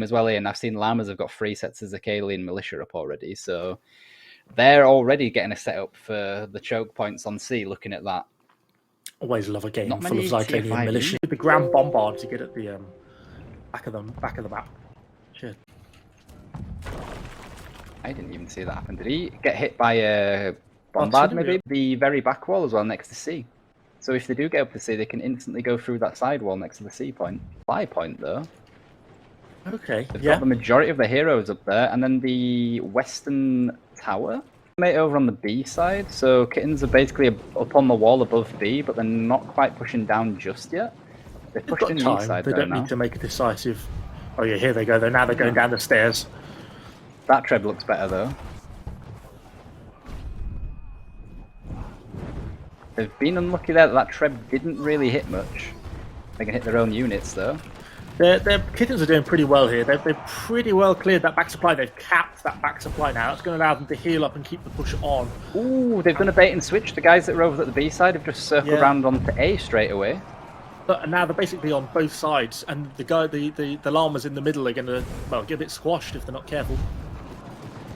as well here, and I've seen Llamas have got 3 sets of Zacalian Militia up already, so they're already getting a setup for the choke points on C, looking at that. Always love a game Not full of many tier Zacalian 5 Militia. The Grand Bombard to get at the back of the map. Shit. I didn't even see that happen. Did he get hit by a bombard, maybe? The very back wall as well, next to C. So if they do get up to C, they can instantly go through that side wall next to the C point. Fly point, though. Okay, They've got the majority of the heroes up there, and then the western tower mate over on the B side. So Kittens are basically up on the wall above B, but they're not quite pushing down just yet. They've pushed in the east side. They don't need to make a decisive. Oh yeah, here they go. Now they're going down the stairs. That Treb looks better though. They've been unlucky there that Treb didn't really hit much. They can hit their own units though. Their Kittens are doing pretty well here. They've pretty well cleared that back supply. They've capped that back supply now. That's going to allow them to heal up and keep the push on. Ooh, they've done a bait and switch. The guys that were over at the B side have just circled around onto A straight away. But now they're basically on both sides, and the llamas in the middle are going to get a bit squashed if they're not careful.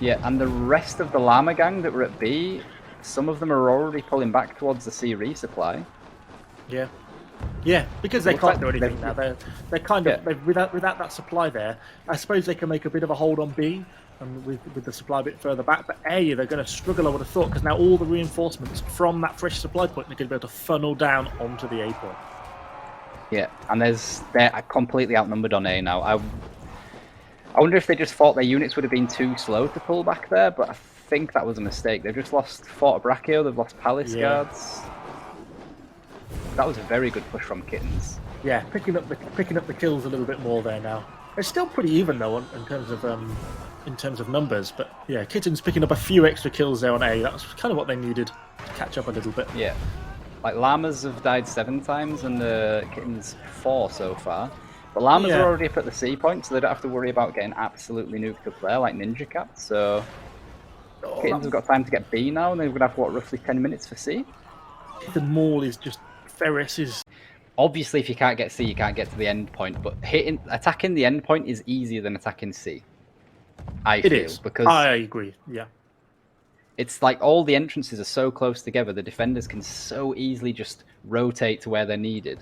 Yeah, and the rest of the llama gang that were at B, some of them are already pulling back towards the C resupply. Yeah. Yeah, because they can't do anything now. They're kind of without that supply there. I suppose they can make a bit of a hold on B, and with the supply a bit further back. But A, they're going to struggle, I would have thought, because now all the reinforcements from that fresh supply point are going to be able to funnel down onto the A point. Yeah, and they're completely outnumbered on A now. I wonder if they just thought their units would have been too slow to pull back there, but I think that was a mistake. They've just lost Fort Brachio, they've lost Palace Guards. That was a very good push from Kittens. Yeah, picking up the kills a little bit more there now. It's still pretty even though in terms of numbers, but yeah, Kittens picking up a few extra kills there on A. That was kind of what they needed to catch up a little bit. Yeah, like Llamas have died 7 times and the Kittens 4 so far. But Llamas are already up at the C point, so they don't have to worry about getting absolutely nuked up there like Ninja Cat. So Kittens have got time to get B now, and they're going to have roughly 10 minutes for C. The maul is just Ferris. Obviously, if you can't get C, you can't get to the end point. But attacking the end point is easier than attacking C. I feel because I agree. Yeah, it's like all the entrances are so close together. The defenders can so easily just rotate to where they're needed.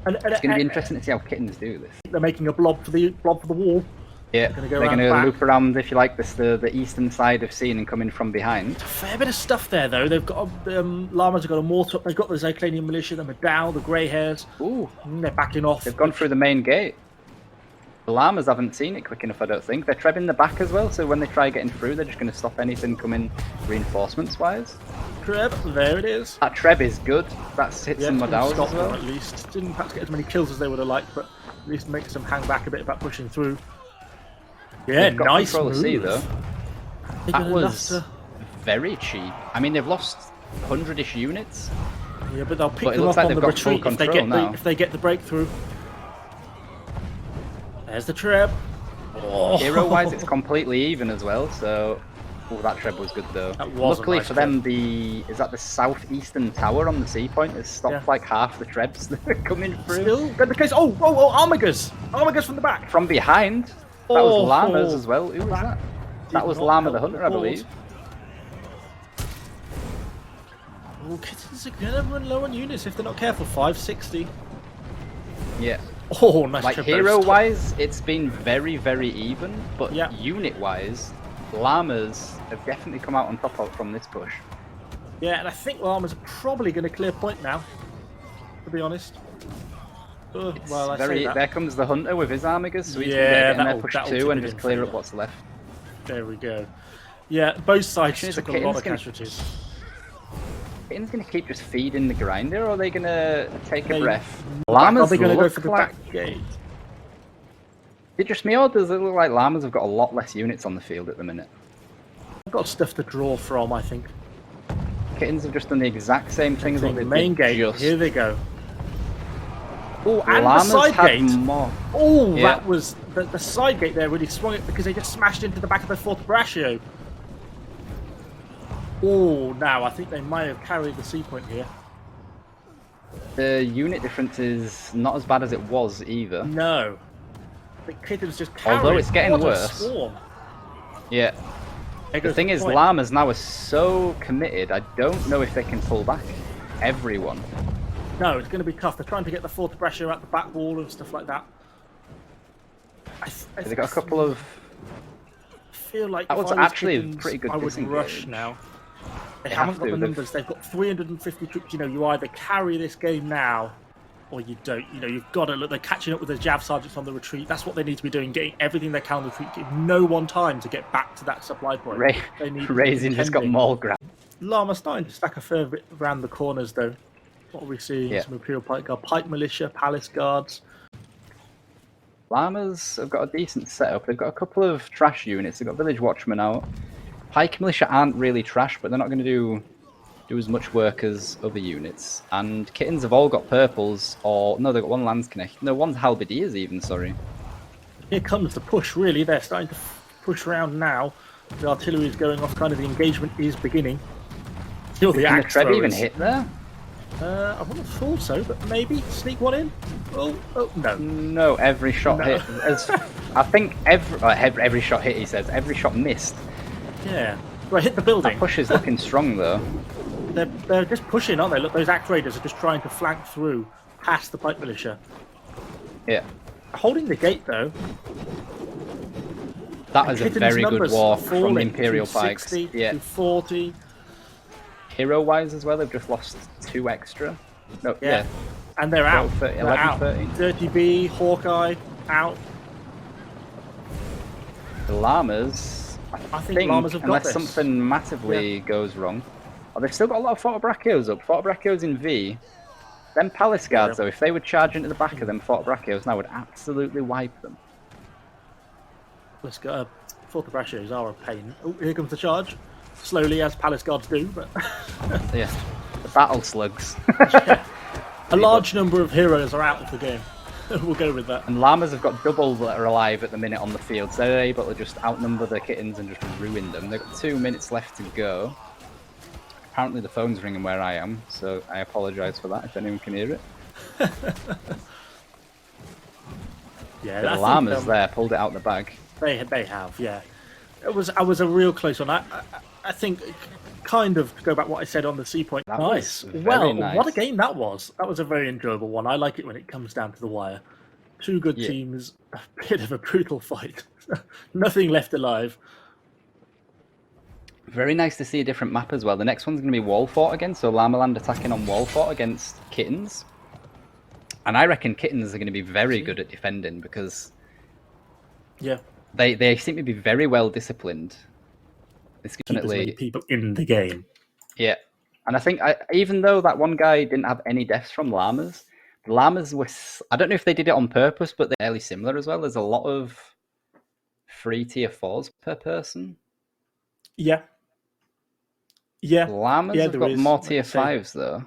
And it's going to be interesting to see how Kittens do this. They're making a blob for the wall. Yeah, they're going to loop around, if you like, the eastern side of C and come in from behind. It's a fair bit of stuff there, though. They've got Llamas have got a mortar. They've got the Zacalian Militia, the Medal, the Grey Hairs. Ooh, they're backing off. They've gone through the main gate. The Llamas haven't seen it quick enough, I don't think. They're trebbing the back as well, so when they try getting through, they're just going to stop anything coming reinforcements-wise. Treb, there it is. That Treb is good. That's hit some Medals as well. At least didn't perhaps get as many kills as they would have liked, but at least makes them hang back a bit about pushing through. Yeah, nice move. C, though. That was very cheap. I mean, they've lost 100-ish units. Yeah, but they'll pick them up on the retreat if they get the breakthrough. There's the Treb. Oh. Hero-wise, it's completely even as well, so... Oh, that Treb was good, though. Luckily for them, is that the southeastern tower on the C point has stopped like half the Trebs that are coming through. Still, the case. Oh, Armigas! Armigas from the back! From behind. That was Llamas as well. Who was that? That was Llama the Hunter, I believe. Oh, Kittens are going to run low on units if they're not careful. 560. Yeah. Oh, nice. Like, hero-wise, it's been very, very even. But unit-wise, Llamas have definitely come out on top from this push. Yeah, and I think Llamas are probably going to clear point now, to be honest. Well, there comes the Hunter with his Armigas, so he's going to push 2 and just clear up what's left. There we go. Yeah, both sides took a lot of casualties. Kittens going to keep just feeding the grinder, or are they going to take a breath? Llamas are going to go for the back gate. Is it just me, or does it look like Llamas have got a lot less units on the field at the minute? I've got stuff to draw from, I think. Kittens have just done the exact same thing as what they did. Main gate, here they go. Oh, and Llamas the side gate. More. Oh, that was... The side gate there really swung it because they just smashed into the back of the Fort Brachio. Oh, now I think they might have carried the C point here. The unit difference is not as bad as it was either. No. The Kittens just carry. Although it's getting what worse. A swarm. Yeah. The thing is, Llamas now are so committed, I don't know if they can pull back everyone. No, it's going to be tough. They're trying to get the forte-braccio out the back wall and stuff like that. They've got a couple of... I feel like that was actually a pretty good disengage. I would rush now. They haven't got the numbers. They've got 350 troops. You know, you either carry this game now, or you don't. You know, you've got to look. They're catching up with the Jav sergeants on the retreat. That's what they need to be doing, getting everything they can on the retreat. Give no one time to get back to that supply point. Raisin just got maul grabbed. Llama starting to stack a fair bit around the corners, though. What are we seeing? Yeah. Some Imperial Pike Guard, Pike Militia, Palace Guards. Llamas have got a decent setup. They've got a couple of trash units. They've got Village Watchmen out. Pike Militia aren't really trash, but they're not going to do as much work as other units. And Kittens have all got purples, or... No, they've got one Landsknecht. No, one's Halberdiers even, sorry. Here comes the push, really. They're starting to push around now. The artillery is going off, kind of the engagement is beginning. Still the axe Can the Treb even hit there? I wouldn't have thought so, but maybe sneak one in. Oh no! No, every shot hit. I think every shot hit. He says every shot missed. Yeah, well, hit the building. That push is looking strong though. They're just pushing, aren't they? Look, those axe raiders are just trying to flank through past the Pike Militia. Yeah. Holding the gate though. That is a very good walk from the Imperial Pikes. 260, Yeah. 240. Hero-wise as well, they've just lost 2 extra. No, yeah. And they're out. 13, they're 11, out. 13. Dirty B, Hawkeye, out. The Llamas, I think Llamas have got unless this. something massively goes wrong. Oh, they've still got a lot of forte-braccios up. Forte-braccios in V. Them Palace Guards, though, if they would charge into the back of them forte-braccios now, would absolutely wipe them. Let's go. Forte-braccios are a pain. Oh, here comes the charge. Slowly, as Palace Guards do, but... Yeah. The battle slugs. Yeah. A large number of heroes are out of the game. We'll go with that. And Llamas have got double that are alive at the minute on the field, so they're able to just outnumber the Kittens and just ruin them. They've got 2 minutes left to go. Apparently the phone's ringing where I am, so I apologise for that if anyone can hear it. Yeah, the Llamas there pulled it out the bag. They have, yeah. I was a real close one. I think, kind of, to go back what I said on the C point. Nice. Well, nice. What a game that was. That was a very enjoyable one. I like it when it comes down to the wire. 2 good teams, a bit of a brutal fight. Nothing left alive. Very nice to see a different map as well. The next one's going to be Wall Fort again, so LLamaland attacking on Wall Fort against Kittens. And I reckon Kittens are going to be very good at defending because they seem to be very well disciplined. It's definitely people in the game. Yeah, and I think even though that one guy didn't have any deaths from Llamas, the Llamas were... I don't know if they did it on purpose, but they're fairly similar as well. There's a lot of free tier 4s per person. Yeah. Yeah. Llamas have got more tier 5s though.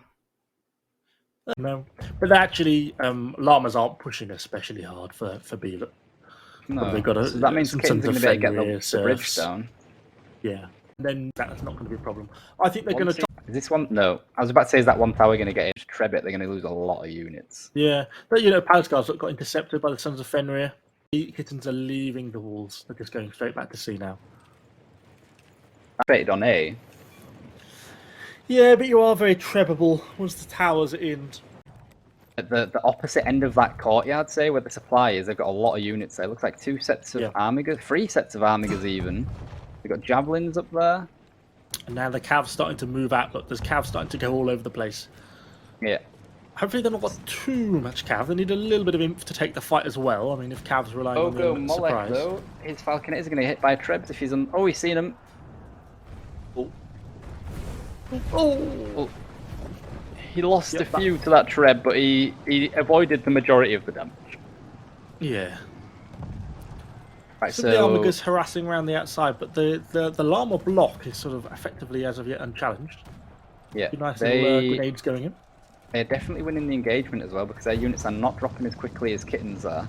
No, but actually, Llamas aren't pushing especially hard for B. No, they've got so that means Kittens are going to be able to get the bridge down. Yeah, then that's not going to be a problem. I think they're going to try. Is this one? No, I was about to say, is that one tower going to get hit? Trebit, they're going to lose a lot of units. Yeah, but Palace Guards got intercepted by the Sons of Fenrir. The Kittens are leaving the walls. They're just going straight back to C now. I betted on A. Yeah, but you are very trebable once the towers are in. At the opposite end of that courtyard, say, where the supply is, they've got a lot of units there. It looks like 2 sets of armigers, 3 sets of armigers even. They've got javelins up there. And now the Cavs starting to move out. Look, there's Cavs starting to go all over the place. Yeah. Hopefully they've not got too much Cav. They need a little bit of imp to take the fight as well. I mean, if Cavs rely on the surprise. Though, his Falconet is going to get hit by Trebs if he's on... Oh, he's seen him. Oh. He lost a few to that Treb, but he avoided the majority of the damage. Yeah. Right, so the Armigers harassing around the outside, but the Llama block is sort of effectively as of yet unchallenged. Yeah. Nice little grenades going in. They're definitely winning the engagement as well because their units are not dropping as quickly as Kittens are.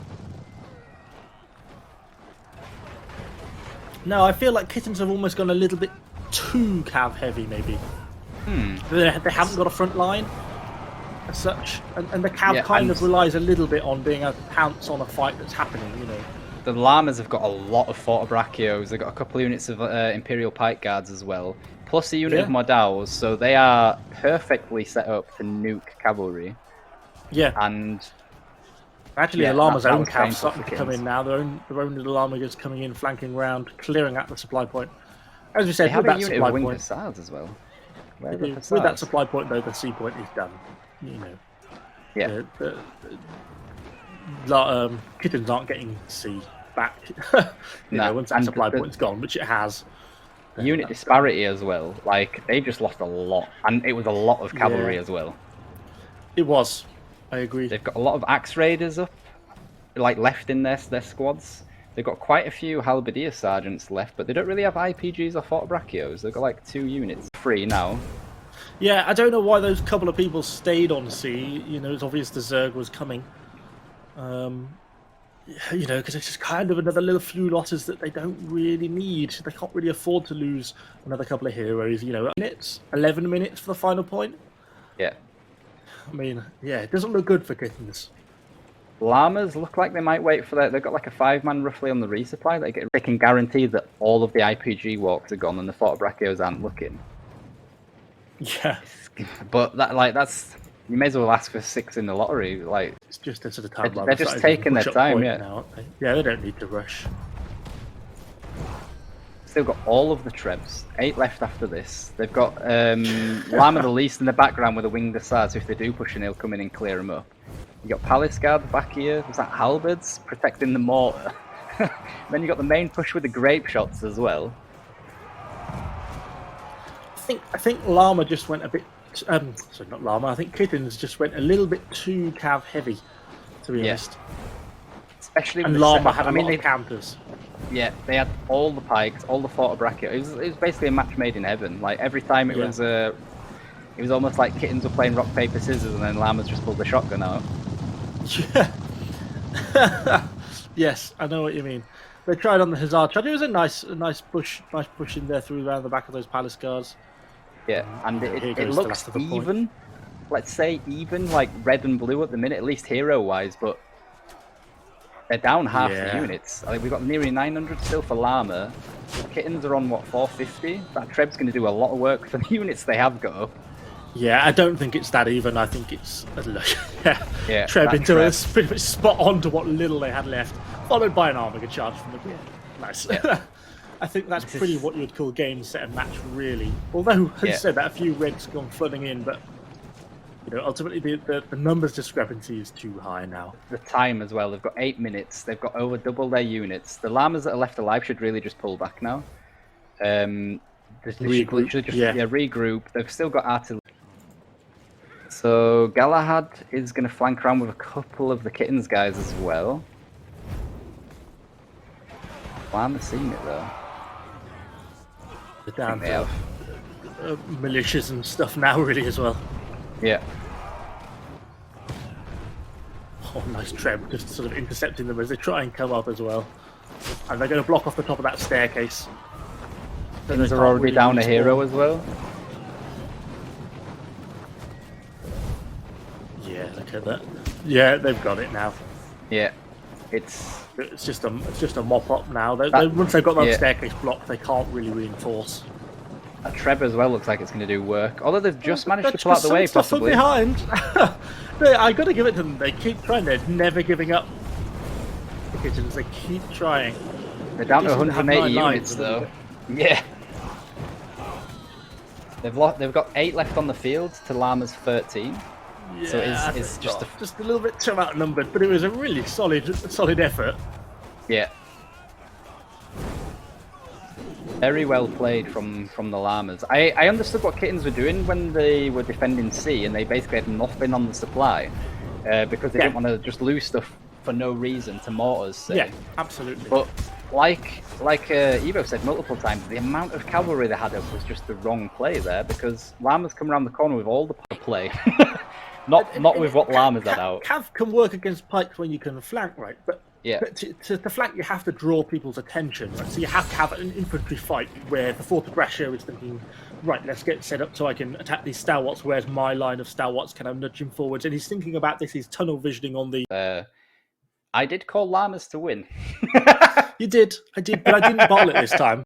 No, I feel like Kittens have almost gone a little bit too cav heavy, maybe. They haven't got a front line as such, and the cav kind of relies a little bit on being able to pounce on a fight that's happening, the Llamas have got a lot of Fortebrachios. They've got a couple of units of Imperial Pike Guards as well, plus a unit of Modals, so they are perfectly set up to nuke cavalry. Yeah. And actually, the Llama's own cav starting to come in now. Their own little Llama's coming in, flanking round, clearing out the supply point. As we said, they have a unit of winged hussars as well. With that supply point, though, the C point is done. You know. Yeah. Kittens aren't getting C back. Once that supply point's gone, which it has. Unit disparity as well. Like, they just lost a lot, and it was a lot of cavalry as well. It was. I agree. They've got a lot of axe raiders up, like left in their squads. They've got quite a few halberdier sergeants left, but they don't really have IPGs or Fortebrachios. They've got like 2 units free now. Yeah, I don't know why those couple of people stayed on C. It's obvious the Zerg was coming. Because it's just kind of another little few losses that they don't really need. They can't really afford to lose another couple of heroes. 11 minutes for the final point. Yeah. I mean, it doesn't look good for Kittens. Llamas look like they might wait for that. They've got like a 5-man roughly on the resupply. They can guarantee that all of the IPG walks are gone and the Fortebrachios aren't looking. Yeah. But that's you may as well ask for 6 in the lottery. Like, it's just a sort of time. They're just taking their time. Now, they don't need to rush. Still got all of the trebs. 8 left after this. They've got Llama the least in the background with a winged hussar, so if they do push in, he'll come in and clear them up. You got Palace Guard back here. There's that halberds protecting the mortar. Then you got the main push with the grape shots as well. I think Llama just went a bit. Sorry, not Llama. I think Kittens just went a little bit too cav heavy, to be honest. Especially and Llama had a lot of counters. Yeah, they had all the pikes, all the Fortebrachio. It was basically a match made in heaven. Like every time it was almost like Kittens were playing rock paper scissors, and then Llamas just pulled the shotgun out. Yeah. Yes, I know what you mean. They tried on the Hussar charge. It was a nice push in there through around the back of those palace guards. Yeah, and it looks even. Let's say even, like red and blue at the minute, at least hero-wise, but they're down half the units. I think we've got nearly 900 still for Llama. Kittens are on, what, 450? That Treb's going to do a lot of work for the units they have got up. Yeah, I don't think it's that even. I think it's... Treb into us, pretty much spot on to what little they had left, followed by an armor charge from the rear. Nice. Yeah. I think that's pretty what you would call game, set, and match, really. Although, as you said, that a few reds gone flooding in, but ultimately the numbers discrepancy is too high now. The time as well. They've got 8 minutes. They've got over double their units. The Llamas that are left alive should really just pull back now. Regroup. They've still got artillery. So Galahad is going to flank around with a couple of the Kittens guys as well. Llama's seen it though. They're down to militias and stuff now, really, as well. Yeah. Oh, nice Treb, just sort of intercepting them as they try and come up as well. And they're going to block off the top of that staircase. They're already down a hero as well. Yeah, look at that. Yeah, they've got it now. Yeah, it's just a mop up now. Once they've got that staircase blocked, they can't really reinforce. A Treb as well looks like it's going to do work. Although they've just managed to pull out the way, possibly. Behind. I got to give it to them. They keep trying. They're never giving up. The Kittens. They keep trying. They're down to 180 units though. Yeah. They've got 8 left on the field to Llama's 13. Yeah, so it's just a little bit too outnumbered, but it was a really solid effort. Yeah. Very well played from the Llamas. I understood what Kittens were doing when they were defending C, and they basically had nothing on the supply because they didn't want to just lose stuff for no reason to mortars. Say. Yeah, absolutely. But like Evo said multiple times, the amount of cavalry they had up was just the wrong play there, because Llamas come around the corner with all the play. Not with what Llamas had out. Cav can work against pikes when you can flank, right? But yeah, to flank you have to draw people's attention, right? So you have to have an infantry fight where the Fortebrachio is thinking, right, let's get set up so I can attack these stalwarts. Where's my line of stalwarts? Can I nudge him forwards? And he's thinking about this. He's tunnel visioning on the. I did call Llamas to win. You did. I did, but I didn't bottle it this time.